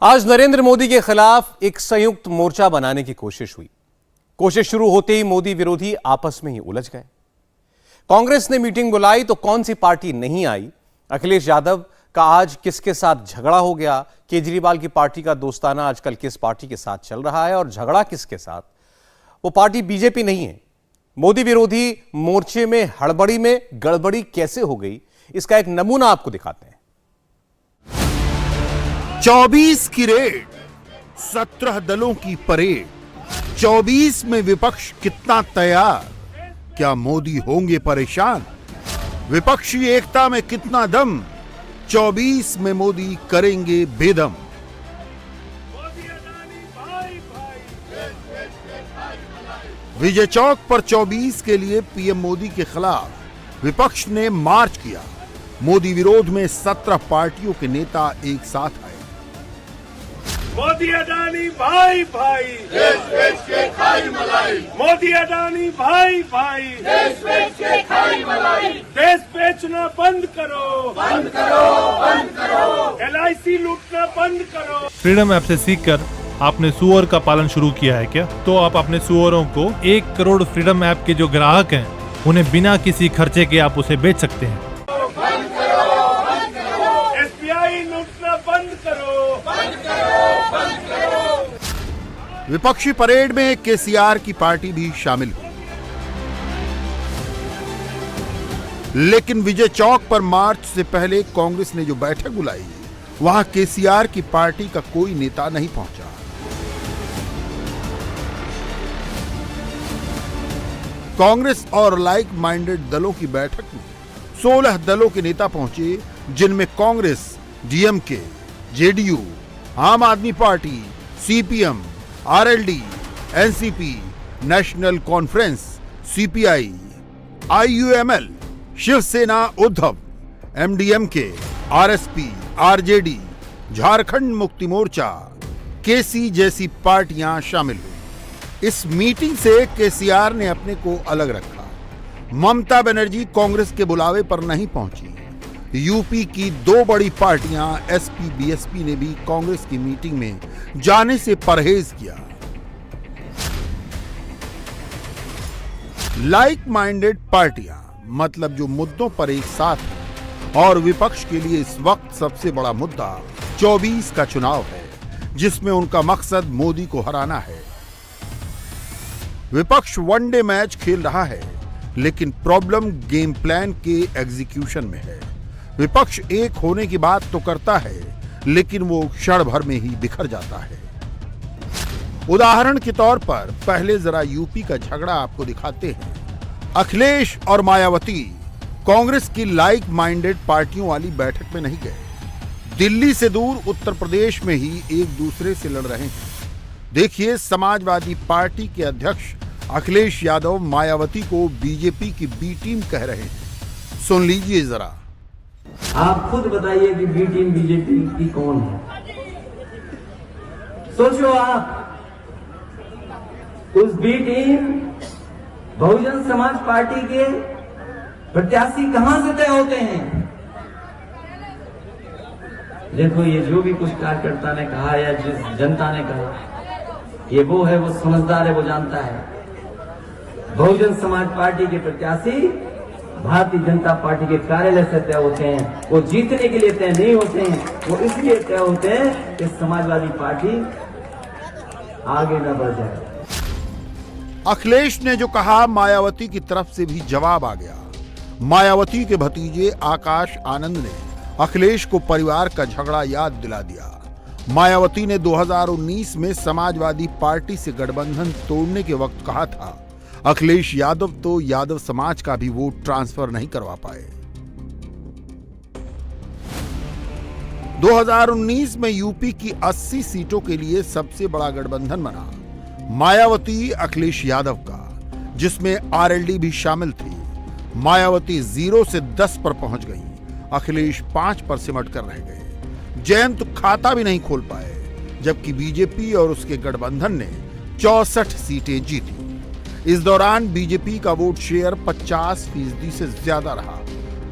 आज नरेंद्र मोदी के खिलाफ एक संयुक्त मोर्चा बनाने की कोशिश हुई। कोशिश शुरू होते ही मोदी विरोधी आपस में ही उलझ गए। कांग्रेस ने मीटिंग बुलाई तो कौन सी पार्टी नहीं आई। अखिलेश यादव का आज किसके साथ झगड़ा हो गया, केजरीवाल की पार्टी का दोस्ताना आजकल किस पार्टी के साथ चल रहा है और झगड़ा किसके साथ, वो पार्टी बीजेपी नहीं है। मोदी विरोधी मोर्चे में हड़बड़ी में गड़बड़ी कैसे हो गई, इसका एक नमूना आपको दिखाते हैं। 24 की रेड, 17 दलों की परेड, 24 में विपक्ष कितना तैयार, क्या मोदी होंगे परेशान, विपक्षी एकता में कितना दम, 24 में मोदी करेंगे बेदम। विजय चौक पर 24 के लिए पीएम मोदी के खिलाफ विपक्ष ने मार्च किया। मोदी विरोध में 17 पार्टियों के नेता एक साथ आए। मोदी अडानी भाई भाई, देश बेच के खाई मलाई। मोदी अडानी भाई भाई, देश बेच के खाई मलाई। देश बेचना बंद करो, बंद करो, बंद करो। LIC लूटना बंद करो। फ्रीडम ऐप से सीखकर आपने सुअर का पालन शुरू किया है क्या? तो आप अपने सुअरों को 1 करोड़ फ्रीडम ऐप के जो ग्राहक हैं उन्हें बिना किसी खर्चे के आप उसे बेच सकते हैं। बंद करो, बंद करो। SBI लूटना बंद करो, बंद करो, बंद करो। विपक्षी परेड में केसीआर की पार्टी भी शामिल हुई, लेकिन विजय चौक पर मार्च से पहले कांग्रेस ने जो बैठक बुलाई वहां केसीआर की पार्टी का कोई नेता नहीं पहुंचा। कांग्रेस और लाइक माइंडेड दलों की बैठक में 16 दलों के नेता पहुंचे, जिनमें Congress, DMK, JDU, Aam Aadmi party, CPM, RLD, NCP, national conference, CPI, IUML, Shivsena Uddhav, MDMK, RSP, RJD, Jharkhand Mukti Morcha, केसी जैसी पार्टियां शामिल हुई। इस मीटिंग से केसीआर ने अपने को अलग रखा। ममता बनर्जी कांग्रेस के बुलावे पर नहीं पहुंची। यूपी की 2 बड़ी पार्टियां एसपी बीएसपी ने भी कांग्रेस की मीटिंग में जाने से परहेज किया। लाइक माइंडेड पार्टियां मतलब जो मुद्दों पर एक साथ हैं, और विपक्ष के लिए इस वक्त सबसे बड़ा मुद्दा 24 का चुनाव है, जिसमें उनका मकसद मोदी को हराना है। विपक्ष वनडे मैच खेल रहा है, लेकिन प्रॉब्लम गेम प्लान के एग्जीक्यूशन में है। विपक्ष एक होने की बात तो करता है, लेकिन वो क्षण भर में ही बिखर जाता है। उदाहरण के तौर पर पहले जरा यूपी का झगड़ा आपको दिखाते हैं। अखिलेश और मायावती कांग्रेस की लाइक माइंडेड पार्टियों वाली बैठक में नहीं गए। दिल्ली से दूर उत्तर प्रदेश में ही एक दूसरे से लड़ रहे हैं। देखिए, समाजवादी पार्टी के अध्यक्ष अखिलेश यादव मायावती को बीजेपी की बी टीम कह रहे हैं। सुन लीजिए जरा। आप खुद बताइए कि बी टीम बीजेपी की कौन है? सोचो आप, उस B team Bahujan Samaj party के प्रत्याशी कहां से तय होते हैं? देखो, ये जो भी कुछ कार्यकर्ता ने कहा या जिस जनता ने कहा, ये वो है, वो समझदार है, वो जानता है। बहुजन समाज पार्टी के प्रत्याशी भारतीय जनता पार्टी के कार्यालय से तय होते हैं। वो जीतने के लिए तय नहीं होते हैं, वो इसलिए तय होते हैं कि समाजवादी पार्टी आगे न बढ़ जाए। अखिलेश ने जो कहा, मायावती की तरफ से भी जवाब आ गया। मायावती के भतीजे आकाश आनंद ने अखिलेश को परिवार का झगड़ा याद दिला दिया। मायावती ने 2019 में समाजवादी पार्टी से गठबंधन तोड़ने के वक्त कहा था, अखिलेश यादव तो यादव समाज का भी वोट ट्रांसफर नहीं करवा पाए। 2019 में यूपी की 80 सीटों के लिए सबसे बड़ा गठबंधन बना मायावती अखिलेश यादव का, जिसमें आरएलडी भी शामिल थी। मायावती 0 से 10 पर पहुंच गई, अखिलेश 5 पर सिमट कर रह गए। जयंत खाता भी नहीं खोल पाए, जबकि बीजेपी और उसके गठबंधन ने 64 सीटें जीती। इस दौरान बीजेपी का वोट शेयर 50% से ज्यादा रहा।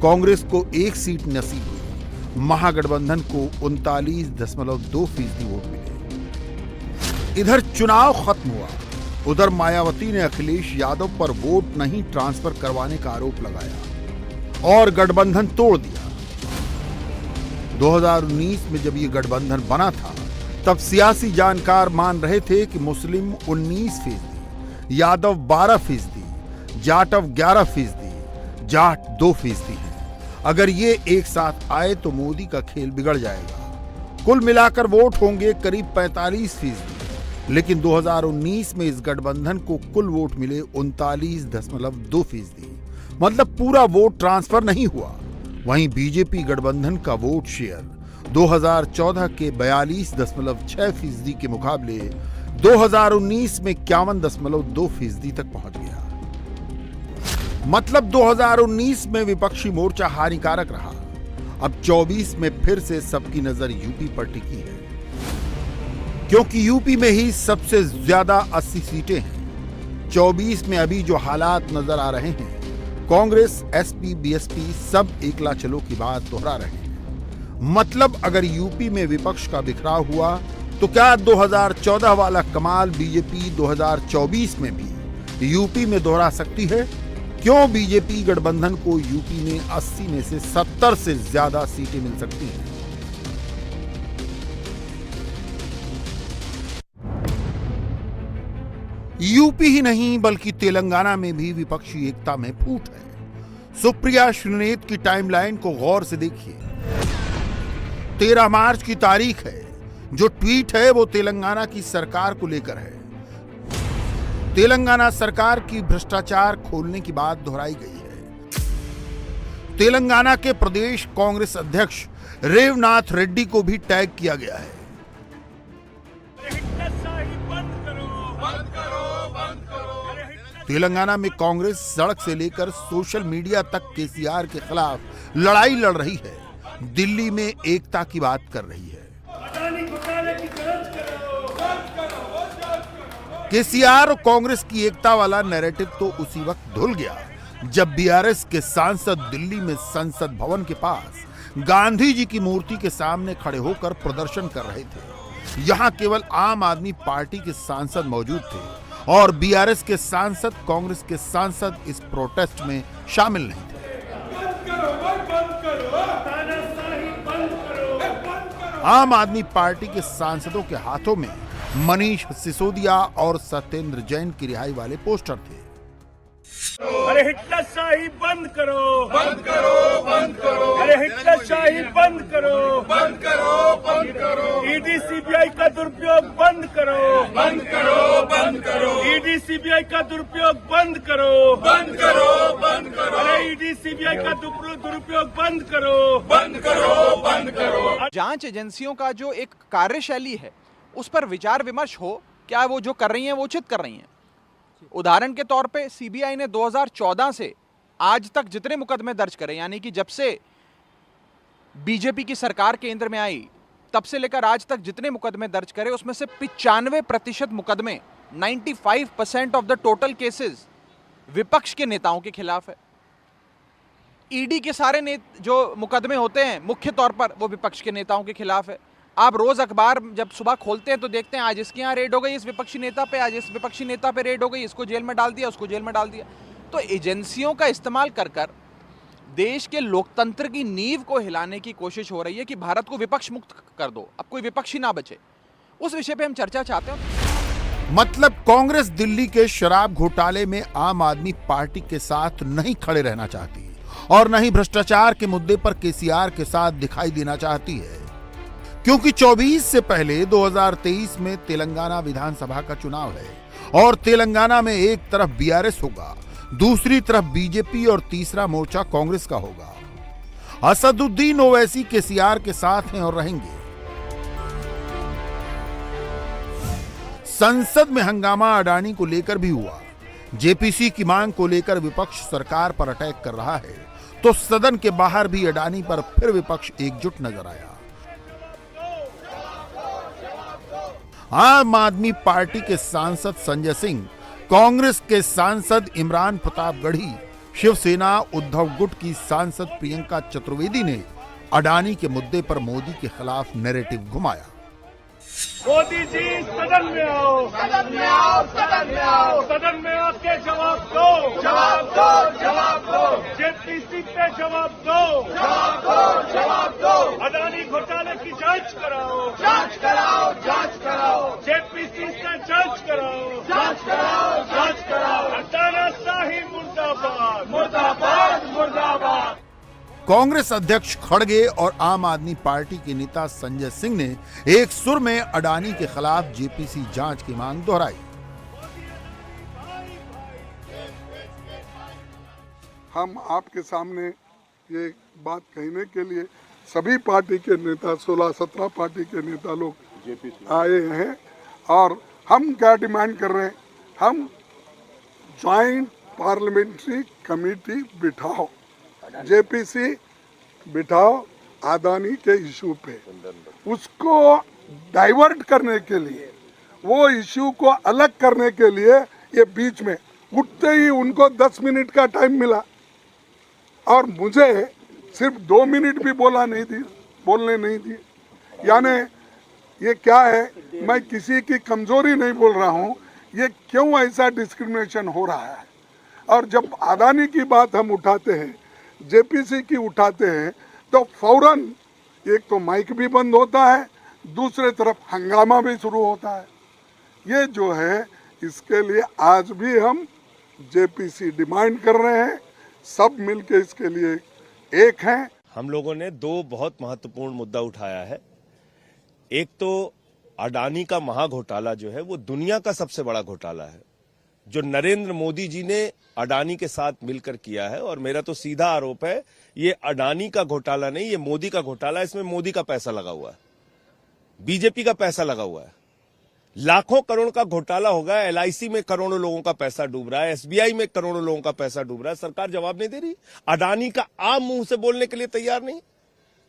कांग्रेस को 1 सीट नसीब हुई महागठबंधन को 39.2% वोट मिले। इधर चुनाव खत्म हुआ, उधर मायावती ने अखिलेश यादव पर वोट नहीं ट्रांसफर करवाने का आरोप लगाया और गठबंधन तोड़ दिया। 2019 में जब ये गठबंधन बना था तब सियासी जानकार मान रहे थे कि मुस्लिम 19%, यादव 12%, जाटव 11%, जाट 2% हैं। अगर ये एक साथ आए तो मोदी का खेल बिगड़ जाएगा। कुल मिलाकर वोट होंगे करीब 45%, लेकिन 2019 में इस गठबंधन को कुल वोट मिले 39.2%, मतलब पूरा वोट ट्रांसफर नहीं हुआ। वहीं बीजेपी गठबंधन का वोट शेयर 2014 के 42.6% के मुकाबले 2019 में 51.2% तक पहुंच गया। मतलब 2019 में विपक्षी मोर्चा हानिकारक रहा। अब 24 में फिर से सबकी नजर यूपी पर टिकी है, क्योंकि यूपी में ही सबसे ज्यादा 80 सीटें हैं। 24 में अभी जो हालात नजर आ रहे हैं, कांग्रेस, एसपी, बीएसपी सब एकला चलो की बात दोहरा रहे हैं। मतलब अगर यूपी में विपक्ष का बिखराव हुआ तो क्या 2014 वाला कमाल बीजेपी 2024 में भी यूपी में दोहरा सकती है? क्यों बीजेपी गठबंधन को यूपी में 80 में से 70 से ज्यादा सीटें मिल सकती हैं? यूपी ही नहीं बल्कि तेलंगाना में भी विपक्षी एकता में फूट है। सुप्रिया श्रीनेत की टाइमलाइन को गौर से देखिए। 13 मार्च की तारीख है। जो ट्वीट है वो तेलंगाना की सरकार को लेकर है। तेलंगाना सरकार की भ्रष्टाचार खोलने की बात दोहराई गई है। तेलंगाना के प्रदेश कांग्रेस अध्यक्ष रेवनाथ रेड्डी को भी टैग किया गया है। तेलंगाना में कांग्रेस सड़क से लेकर सोशल मीडिया तक केसीआर के खिलाफ लड़ाई लड़ रही है। दिल्ली में एकता की बात कर रही है। केसीआर और कांग्रेस की एकता वाला नैरेटिव तो उसी वक्त धुल गया जब बीआरएस के सांसद दिल्ली में संसद भवन के पास गांधी जी की मूर्ति के सामने खड़े होकर प्रदर्शन कर रहे थे। यहां केवल आम आदमी पार्टी के सांसद मौजूद थे और बीआरएस के सांसद, कांग्रेस के सांसद इस प्रोटेस्ट में शामिल नहीं थे। आम आदमी पार्टी के सांसदों के हाथों में मनीष सिसोदिया और सत्येंद्र जैन की रिहाई वाले पोस्टर थे। अरे हिटलरशाही बंद करो, बंद करो, बंद करो, अरे हिटलरशाही बंद करो, बंद करो, बंद करो, ईडी सीबीआई का दुरुपयोग बंद करो, बंद करो, बंद करो, ईडी सीबीआई का दुरुपयोग बंद करो, बंद करो, बंद करो, अरे ईडी सीबीआई का दुरुपयोग बंद करो, बंद करो, बंद करो। जांच एजेंसियों का जो एक कार्यशैली है उस पर विचार विमर्श हो, क्या वो जो कर रही हैं वो उचित कर रही हैं। उदाहरण के तौर पे सीबीआई ने 2014 से आज तक जितने मुकदमे दर्ज करे, यानी कि जब से बीजेपी की सरकार केंद्र में आई तब से लेकर आज तक जितने मुकदमे दर्ज करे, उसमें से 95% मुकदमे 95% ऑफ द टोटल केसेस विपक्ष के नेताओं के खिलाफ है। ईडी के सारे जो मुकदमे होते हैं मुख्य तौर पर वो विपक्ष के नेताओं के खिलाफ है। आप रोज अखबार जब सुबह खोलते हैं तो देखते हैं आज इसके यहाँ रेड हो गई, इस विपक्षी नेता पे, आज इस विपक्षी नेता पे रेड हो गई, इसको जेल में डाल दिया, उसको जेल में डाल दिया। तो एजेंसियों का इस्तेमाल कर कर देश के लोकतंत्र की नींव को हिलाने की कोशिश हो रही है कि भारत को विपक्ष मुक्त कर दो, अब कोई विपक्षी ना बचे। उस विषय पे हम चर्चा चाहते हैं। मतलब कांग्रेस दिल्ली के शराब घोटाले में आम आदमी पार्टी के साथ नहीं खड़े रहना चाहती और न ही भ्रष्टाचार के मुद्दे पर केसीआर के साथ दिखाई देना चाहती है, क्योंकि 24 से पहले 2023 में तेलंगाना विधानसभा का चुनाव है और तेलंगाना में एक तरफ बीआरएस होगा, दूसरी तरफ बीजेपी और तीसरा मोर्चा कांग्रेस का होगा। असदुद्दीन ओवैसी केसीआर के साथ हैं और रहेंगे। संसद में हंगामा अडानी को लेकर भी हुआ। जेपीसी की मांग को लेकर विपक्ष सरकार पर अटैक कर रहा है तो सदन के बाहर भी अडानी पर फिर विपक्ष एकजुट नजर आया। आम आदमी पार्टी के सांसद संजय सिंह, कांग्रेस के सांसद इमरान प्रताप गढ़ी, शिवसेना उद्धव गुट की सांसद प्रियंका चतुर्वेदी ने अडानी के मुद्दे पर मोदी के खिलाफ नैरेटिव घुमाया। मोदी जी सदन में आओ, सदन में आओ, सदन में आओ, सदन में आके जवाब दो, जवाब दो, जवाब दो, जेपीसी पे जवाब दो, जवाब दो, जवाब दो, अडानी घोटाले की जांच कराओ, जांच कराओ, जांच कराओ, जेपीसी से जांच कराओ, जांच कराओ, जांच कराओ, अडाना शाही मुर्दाबाद, मुर्दाबाद, मुर्दाबाद। कांग्रेस अध्यक्ष खड़गे और आम आदमी पार्टी के नेता संजय सिंह ने एक सुर में अडानी के खिलाफ जेपीसी जांच की मांग दोहराई। हम आपके सामने ये बात कहने के लिए सभी पार्टी के नेता 16-17 पार्टी के नेता लोग आए हैं और हम क्या डिमांड कर रहे हैं, हम ज्वाइंट पार्लियामेंट्री कमेटी बिठाओ, जेपीसी बिठाओ अडानी के इशू पे, उसको डाइवर्ट करने के लिए, वो इशू को अलग करने के लिए ये बीच में उठते ही उनको 10 मिनट का टाइम मिला और मुझे सिर्फ 2 मिनट भी बोलने नहीं दिए। यानी ये क्या है, मैं किसी की कमजोरी नहीं बोल रहा हूँ, ये क्यों ऐसा डिस्क्रिमिनेशन हो रहा है। और जब अडानी की बात हम उठाते हैं, जेपीसी की उठाते हैं, तो फौरन एक तो माइक भी बंद होता है, दूसरे तरफ हंगामा भी शुरू होता है। ये जो है, इसके लिए आज भी हम जेपीसी डिमांड कर रहे हैं, सब मिलके इसके लिए एक हैं। हम लोगों ने 2 बहुत महत्वपूर्ण मुद्दा उठाया है। एक तो अडानी का महाघोटाला जो है वो दुनिया का सबसे बड़ा घोटाला है, जो नरेंद्र मोदी जी ने अडानी के साथ मिलकर किया है। और मेरा तो सीधा आरोप है, ये अडानी का घोटाला नहीं, ये मोदी का घोटाला है। इसमें मोदी का पैसा लगा हुआ है, बीजेपी का पैसा लगा हुआ है। लाखों करोड़ का घोटाला होगा, एलआईसी में करोड़ों लोगों का पैसा डूब रहा है, एसबीआई में करोड़ों लोगों का पैसा डूब रहा है। सरकार जवाब नहीं दे रही, अडानी का आम मुंह से बोलने के लिए तैयार नहीं।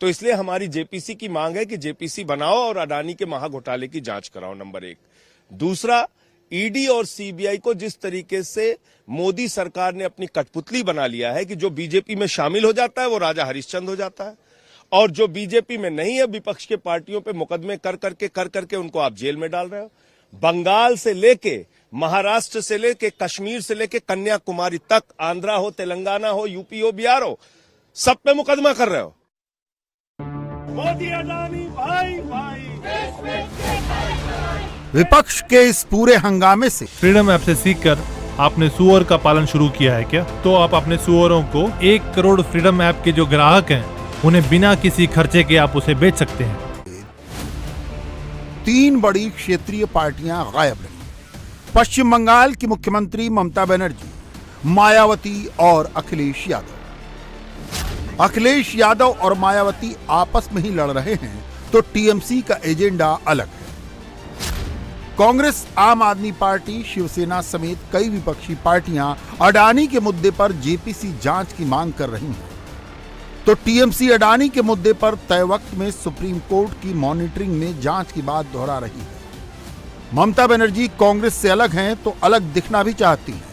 तो इसलिए हमारी जेपीसी की मांग है कि जेपीसी बनाओ और अडानी के महाघोटाले की जांच कराओ, नंबर 1। दूसरा, ईडी और सीबीआई को जिस तरीके से मोदी सरकार ने अपनी कठपुतली बना लिया है कि जो बीजेपी में शामिल हो जाता है वो राजा हरिश्चंद्र हो जाता है, और जो बीजेपी में नहीं है विपक्ष के पार्टियों पे मुकदमे कर करके उनको आप जेल में डाल रहे हो। बंगाल से लेके महाराष्ट्र से लेके कश्मीर से लेके कन्याकुमारी तक, आंध्रा हो, तेलंगाना हो, यूपी हो, बिहार हो, सब पे मुकदमा कर रहे हो। मोदी अडानी भाई भाई, विपक्ष के इस पूरे हंगामे से फ्रीडम ऐप से सीखकर आपने सुअर का पालन शुरू किया है क्या? तो आप अपने सुअरों को 1 करोड़ फ्रीडम ऐप के जो ग्राहक हैं उन्हें बिना किसी खर्चे के आप उसे बेच सकते हैं। 3 बड़ी क्षेत्रीय पार्टियां गायब रही। पश्चिम बंगाल की मुख्यमंत्री ममता बनर्जी, मायावती और अखिलेश यादव। अखिलेश यादव और मायावती आपस में ही लड़ रहे हैं, तो टीएमसी का एजेंडा अलग है। कांग्रेस, आम आदमी पार्टी, शिवसेना समेत कई विपक्षी पार्टियां अडानी के मुद्दे पर जेपीसी जांच की मांग कर रही हैं, तो टीएमसी अडानी के मुद्दे पर तय वक्त में सुप्रीम कोर्ट की मॉनिटरिंग में जांच की बात दोहरा रही है। ममता बनर्जी कांग्रेस से अलग हैं, तो अलग दिखना भी चाहती हैं,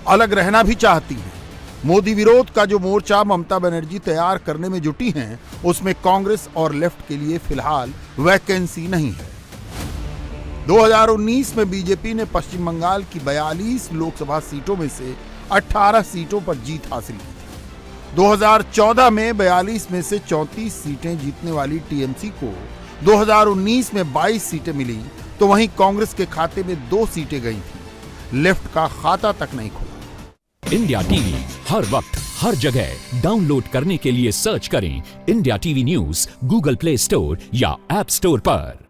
अलग रहना भी चाहती हैं। मोदी विरोध का जो मोर्चा ममता बनर्जी तैयार करने में जुटी हैं, उसमें कांग्रेस और लेफ्ट के लिए फिलहाल वैकेंसी नहीं है। 2019 में बीजेपी ने पश्चिम बंगाल की 42 लोकसभा सीटों में से 18 सीटों पर जीत हासिल की थी। 2014 में 42 में से 34 सीटें जीतने वाली टीएमसी को 2019 में 22 सीटें मिली, तो वहीं कांग्रेस के खाते में 2 सीटें गई थी। लेफ्ट का खाता तक नहीं खुला। इंडिया टीवी हर वक्त हर जगह डाउनलोड करने के लिए सर्च करें India TV news Google play store या ऐप स्टोर पर।